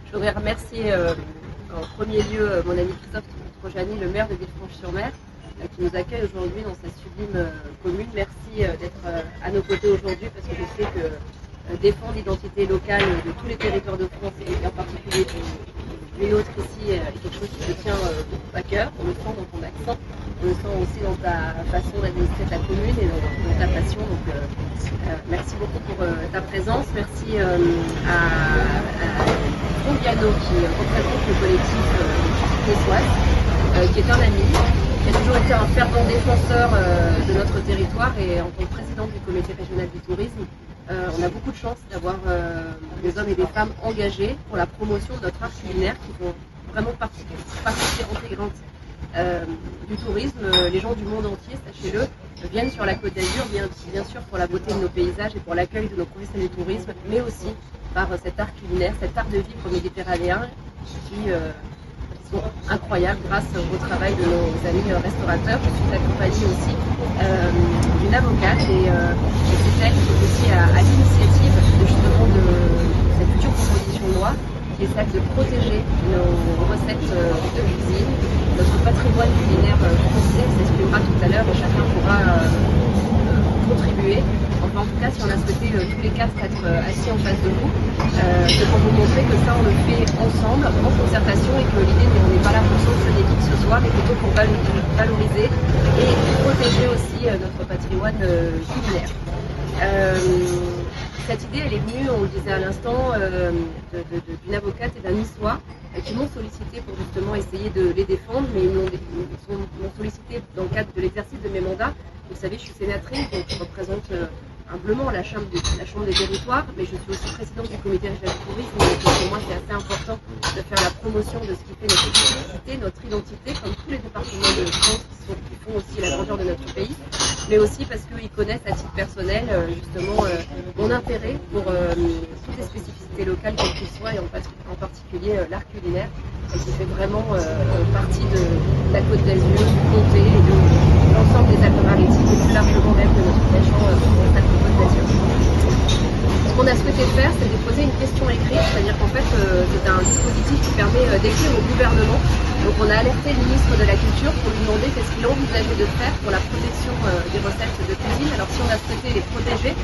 Je voudrais remercier en premier lieu mon ami Christophe Trojani, le maire de Villefranche-sur-Mer, qui nous accueille aujourd'hui dans sa sublime commune. Merci d'être à nos côtés aujourd'hui parce que je sais que défendre l'identité locale de tous les territoires de France et en particulier du nôtre ici est quelque chose qui te tient beaucoup à cœur. On le sent dans ton accent, on le sent aussi dans ta façon d'administrer ta commune et dans ta passion. Donc merci beaucoup pour ta présence. Merci à Fongiano qui représente le collectif niçoise, qui est un ami, qui a toujours été un fervent défenseur de notre territoire et en tant que présidente du comité régional du tourisme, on a beaucoup de chance d'avoir des hommes et des femmes engagés pour la promotion de notre art culinaire qui font vraiment partie intégrante du tourisme. Les gens du monde entier, sachez-le, viennent sur la Côte d'Azur, bien sûr pour la beauté de nos paysages et pour l'accueil de nos professionnels du tourisme, mais aussi par cet art culinaire, cet art de vivre méditerranéen qui sont incroyables grâce au travail de nos amis restaurateurs. Je suis accompagnée aussi d'une avocate et c'est elle qui est aussi à l'initiative justement de cette future proposition de loi qui est celle de protéger nos recettes de cuisine, notre patrimoine culinaire français, on s'exprimera tout à l'heure et chacun pourra contribuer. Enfin, en tout cas, si on a souhaité tous les quatre être assis en face de vous, c'est pour vous montrer que ça, on le fait ensemble, en concertation, et que l'idée, on n'est pas là pour sanctionner qui que ce soit, mais plutôt pour valoriser et protéger aussi notre patrimoine culinaire. Cette idée, elle est venue, on le disait à l'instant, d'une avocate et d'un niçois qui m'ont sollicité pour justement essayer de les défendre, mais ils m'ont sollicité dans le cadre de l'exercice de mes mandats. Vous savez, je suis sénatrice, donc je représente humblement la chambre des territoires, mais je suis aussi présidente du comité régional du tourisme, donc pour moi c'est assez important de faire la promotion de ce qui fait notre spécificité, notre identité, comme tous les départements de France qui font aussi la grandeur de notre pays, mais aussi parce qu'ils connaissent à titre personnel justement mon intérêt pour toutes les spécificités locales, quelles qu'elles soient, et en particulier l'art culinaire, qui fait vraiment partie de la Côte d'Azur, du comté et de l'ensemble des Alpes-Maritimes et plus largement même de notre région Côte d'Azur. Ce qu'on a souhaité faire, c'est de poser une question écrite, c'est-à-dire qu'en fait c'est un dispositif qui permet d'écrire au gouvernement. Donc on a alerté le ministre de la Culture pour lui demander qu'est-ce qu'il envisageait de faire pour la protection des recettes de cuisine. Alors si on a souhaité les protéger,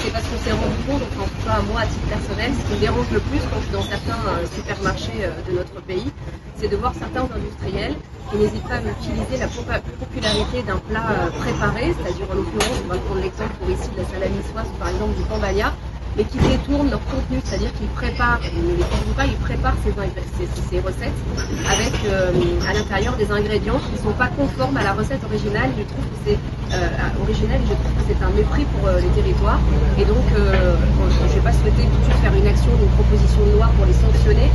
c'est parce qu'on s'est rendu compte, enfin en tout cas moi à titre personnel, ce qui me dérange le plus quand je suis dans certains supermarchés de notre pays, c'est de voir certains industriels qui n'hésitent pas à utiliser la popularité d'un plat préparé, c'est-à-dire en l'occurrence, on va prendre l'exemple pour ici de la salade niçoise, par exemple du pambagna, mais qui détournent leur contenu, c'est-à-dire qu'ils préparent, ils ne les cuisinent pas, ils préparent ces recettes avec à l'intérieur des ingrédients qui ne sont pas conformes à la recette originale. Je trouve que c'est un mépris pour les territoires, et donc je n'ai pas souhaité tout de suite faire une action, une proposition de loi pour les sanctionner.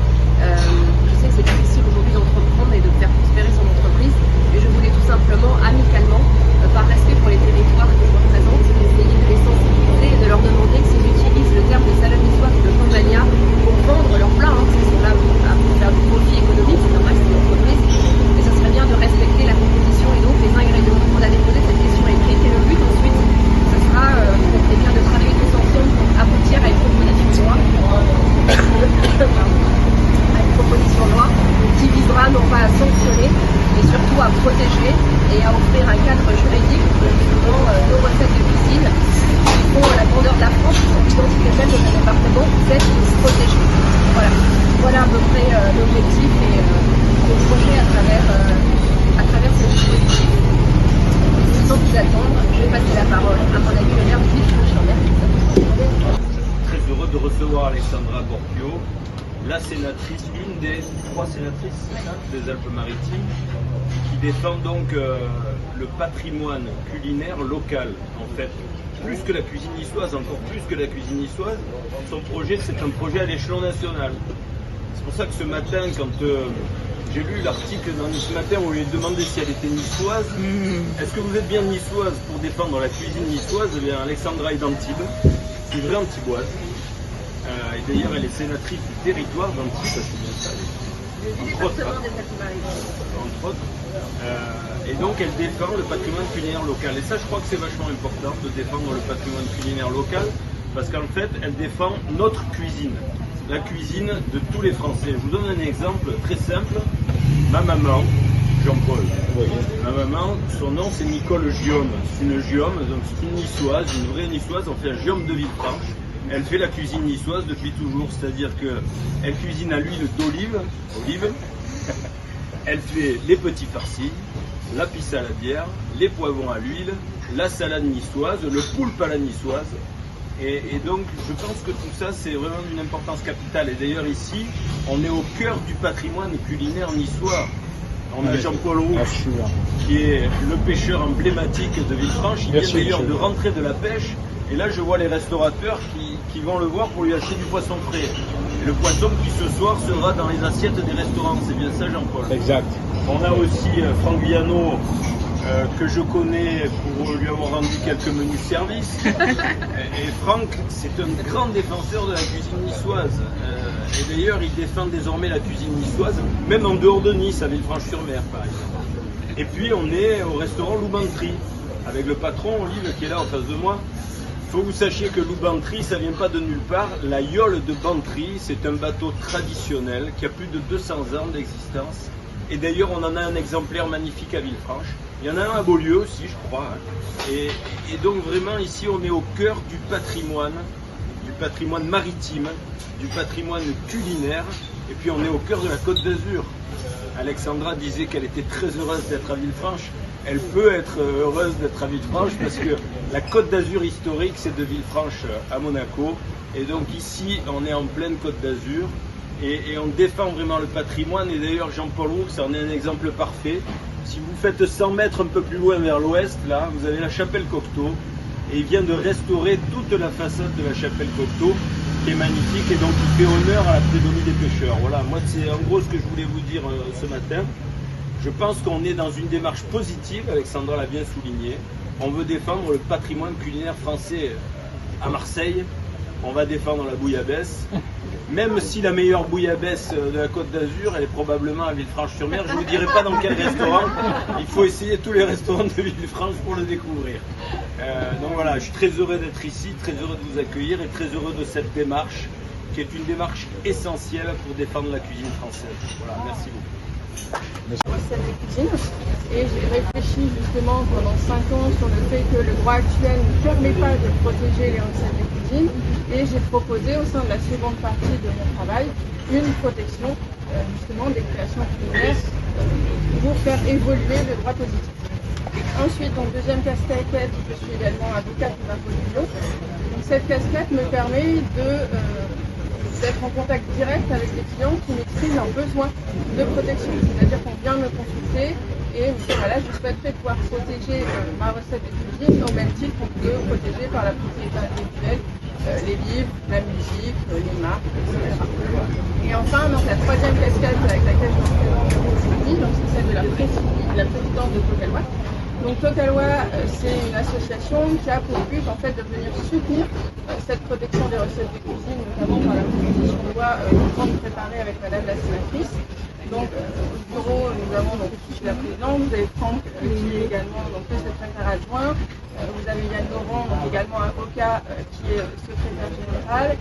Je sais que c'est difficile aujourd'hui d'entreprendre et de faire prospérer son entreprise, mais je voulais tout simplement, amicalement, par respect pour les territoires que je représente, essayer de les sensibiliser et de leur demander que s'ils utilisent le terme de salade niçoise ou de pambagna pour vendre leur plat, parce qu'ils sont là pour faire du profit économique, c'est normal, c'est une entreprise, mais ça serait bien de respecter la composition et donc les ingrédients. On a déposé cette question écrite et le but ensuite, ce sera de travailler tous ensemble pour aboutir à une proposition de loi. Qui visera non pas à sanctionner, mais surtout à protéger et à offrir un cadre juridique pour justement nos recettes de cuisine qui font la grandeur de la France, qui sont l'identité même de nos départements, c'est protégés. Voilà à peu près l'objectif et le projet à travers ce dispositif. Sans vous attendre, je vais passer la parole à mon ami le maire de Villefranche-sur-Mer. Très heureux de recevoir Alexandra Borchio, la sénatrice, une des 3 sénatrices des Alpes-Maritimes, qui défend donc le patrimoine culinaire local, en fait. Plus que la cuisine niçoise, encore plus que la cuisine niçoise, son projet, c'est un projet à l'échelon national. C'est pour ça que ce matin, quand j'ai lu l'article dans Nice Matin où il est demandé si elle était niçoise, est-ce que vous êtes bien niçoise pour défendre la cuisine niçoise? Eh bien, Alexandra est d'Antibes, c'est une vraie antiboise. Et d'ailleurs, elle est sénatrice du territoire d'Antibes, c'est bien ça. Entre autres. Et donc, elle défend le patrimoine culinaire local. Et ça, je crois que c'est vachement important de défendre le patrimoine culinaire local, parce qu'en fait, elle défend notre cuisine. la cuisine de tous les Français. Je vous donne un exemple très simple. Ma maman, Jean-Paul, ma maman, son nom c'est Nicole Guillaume. C'est une Guillaume, donc c'est une niçoise, une vraie niçoise. On fait un Guillaume de Villefranche. Elle fait la cuisine niçoise depuis toujours, c'est-à-dire qu'elle cuisine à l'huile d'olive, elle fait les petits farcis, la pisse à la bière, les poivrons à l'huile, la salade niçoise, le poulpe à la niçoise. Et donc je pense que tout ça c'est vraiment d'une importance capitale. Et d'ailleurs ici, on est au cœur du patrimoine culinaire niçois. On a Jean-Paul Roux, qui est le pêcheur emblématique de Villefranche. Il vient d'ailleurs de rentrer de la pêche. Et là je vois les restaurateurs qui vont le voir pour lui acheter du poisson frais. Et le poisson qui ce soir sera dans les assiettes des restaurants. C'est bien ça, Jean-Paul? Exact. On a aussi Franck Viano, que je connais pour lui avoir rendu quelques menus services. Et Franck, c'est un grand défenseur de la cuisine niçoise. Et d'ailleurs, il défend désormais la cuisine niçoise, même en dehors de Nice, à Villefranche-sur-Mer, par exemple. Et puis, on est au restaurant Loubantry, avec le patron, Olive, qui est là en face de moi. Il faut que vous sachiez que Loubantry, ça vient pas de nulle part. La Yole de Bantry, c'est un bateau traditionnel qui a plus de 200 ans d'existence. Et d'ailleurs, on en a un exemplaire magnifique à Villefranche. Il y en a un à Beaulieu aussi, je crois. Et donc vraiment, ici, on est au cœur du patrimoine maritime, du patrimoine culinaire. Et puis, on est au cœur de la Côte d'Azur. Alexandra disait qu'elle était très heureuse d'être à Villefranche. Elle peut être heureuse d'être à Villefranche parce que la Côte d'Azur historique, c'est de Villefranche à Monaco. Et donc ici, on est en pleine Côte d'Azur. Et on défend vraiment le patrimoine. Et d'ailleurs, Jean-Paul Roux, ça en est un exemple parfait. Si vous faites 100 mètres un peu plus loin vers l'ouest, là, vous avez la chapelle Cocteau. Et il vient de restaurer toute la façade de la chapelle Cocteau, qui est magnifique et donc qui fait honneur à la prédomie des pêcheurs. Voilà, moi, c'est en gros ce que je voulais vous dire ce matin. Je pense qu'on est dans une démarche positive, Alexandra l'a bien souligné. On veut défendre le patrimoine culinaire français à Marseille. On va défendre la bouillabaisse. Même si la meilleure bouillabaisse de la Côte d'Azur, elle est probablement à Villefranche-sur-Mer. Je ne vous dirai pas dans quel restaurant. Il faut essayer tous les restaurants de Villefranche pour le découvrir. Donc voilà, je suis très heureux d'être ici, très heureux de vous accueillir et très heureux de cette démarche, qui est une démarche essentielle pour défendre la cuisine française. Voilà, merci beaucoup. Recette de cuisine et j'ai réfléchi justement pendant 5 ans sur le fait que le droit actuel ne permet pas de protéger les recettes de cuisine et j'ai proposé au sein de la seconde partie de mon travail une protection justement des créations culinaires pour faire évoluer le droit positif. Ensuite, en deuxième casquette, je suis également avocate de l'imposition. Donc cette casquette me permet d'être en contact direct avec les clients qui m'expriment leurs besoins de protection. C'est-à-dire qu'on vient me consulter et me dit voilà, je souhaiterais pouvoir protéger ma recette de cuisine au même titre qu'on peut protéger par la propriété intellectuelle les livres, la musique, les marques, etc. Et enfin, donc, la troisième casquette avec laquelle je me présente aujourd'hui, c'est celle de la présidente de Tocalois. Donc Tocalois, c'est une association qui a pour but en fait de venir soutenir cette protection des recettes de cuisine, notamment par la proposition de loi qu'on vient de préparer avec Madame la sénatrice. Donc au bureau, nous avons donc je suis la présidente, vous avez Franck qui est également donc le secrétaire adjoint, vous avez Yann Laurent, donc également avocat qui est secrétaire général,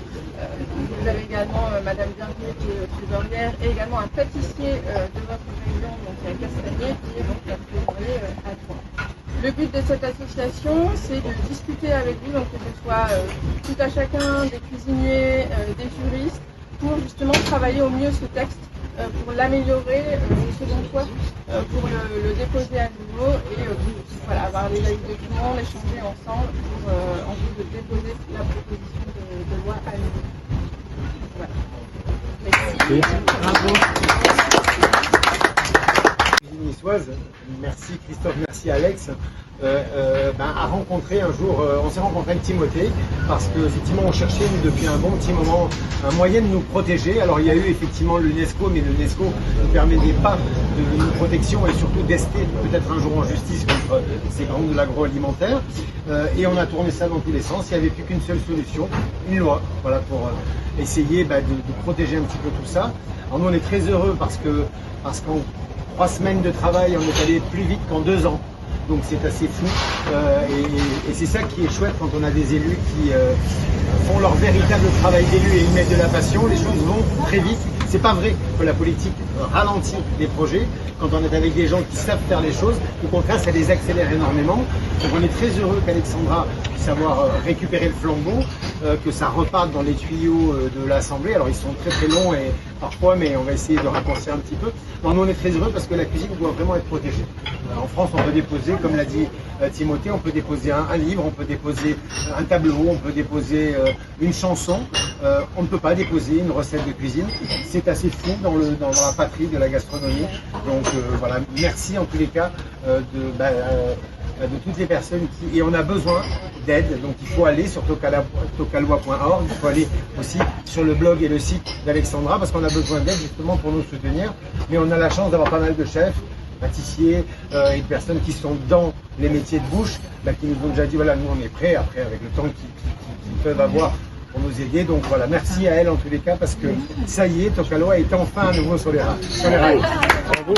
vous avez également Madame Bernier qui est trésorière et également un pâtissier de votre région, donc Castagnier qui est donc la trésorière adjoint. Le but de cette association, c'est de discuter avec vous, donc que ce soit tout à chacun, des cuisiniers, des juristes, pour justement travailler au mieux ce texte, pour l'améliorer une seconde fois, pour le déposer à nouveau et voilà, avoir les avis de tout le monde, échanger ensemble pour en vue de déposer la proposition de loi à nouveau. Voilà. Merci. Bravo. Niçoise, merci Christophe, merci Alex, a rencontré un jour, on s'est rencontré avec Timothée parce qu'effectivement on cherchait depuis un bon petit moment un moyen de nous protéger. Alors il y a eu effectivement l'UNESCO, mais l'UNESCO ne permettait pas de protection et surtout d'ester peut-être un jour en justice contre ces grands de l'agroalimentaire. Et on a tourné ça dans tous les sens, il n'y avait plus qu'une seule solution, une loi, voilà, pour essayer de protéger un petit peu tout ça. Alors nous on est très heureux parce qu'en 3 semaines de travail, on est allé plus vite qu'en 2 ans. Donc c'est assez fou. Et c'est ça qui est chouette quand on a des élus font leur véritable travail d'élu et y mettent de la passion, les choses vont très vite. C'est pas vrai que la politique ralentit les projets quand on est avec des gens qui savent faire les choses. Au contraire, ça les accélère énormément. Donc on est très heureux qu'Alexandra puisse avoir récupéré le flambeau, que ça reparte dans les tuyaux de l'Assemblée. Alors ils sont très très longs et parfois, mais on va essayer de raccourcir un petit peu. Non, nous on est très heureux parce que la cuisine doit vraiment être protégée. En France, on peut déposer, comme l'a dit Timothée, on peut déposer un livre, on peut déposer un tableau, on peut déposer une chanson. On ne peut pas déposer une recette de cuisine. C'est assez fou dans la patrie de la gastronomie. Donc voilà, merci en tous les cas de toutes les personnes et on a besoin d'aide. Donc il faut aller sur tocalois.org, il faut aller aussi sur le blog et le site d'Alexandra parce qu'on a besoin d'aide justement pour nous soutenir. Mais on a la chance d'avoir pas mal de chefs, pâtissiers et de personnes qui sont dans les métiers de bouche, qui nous ont déjà dit voilà, nous on est prêts après avec le temps qu'ils peuvent avoir pour nous aider. Donc voilà, merci à elle en tous les cas parce que ça y est, Tocalois est enfin à nouveau sur les rails. Bravo.